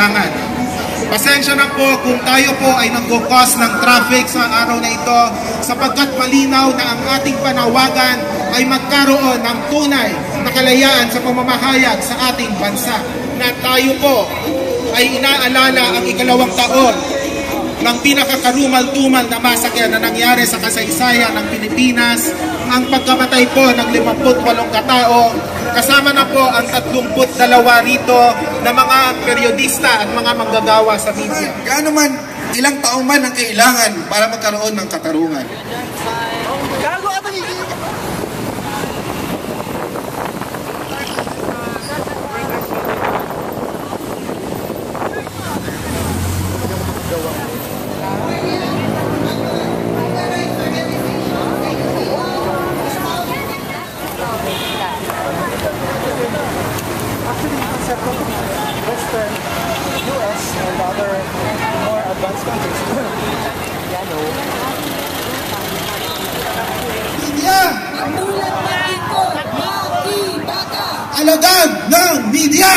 larangan. Pasensya na po kung tayo po ay nag-cause ng traffic sa araw na ito sapagkat malinaw na ang ating panawagan ay magkaroon ng tunay na kalayaan sa pamamahayag sa ating bansa. Na tayo po ay inaalala ang ikalawang taon ng pinakakarumal-tumal na masakya na nangyari sa kasaysayan ng Pilipinas, ang pagkamatay po ng 58 katao, kasama na po ang 32 rito na mga periodista at mga manggagawa sa media. Gaano man, ilang taong man ang kailangan para magkaroon ng katarungan? Western, US, and other more advanced countries. Media! Alagad ng media!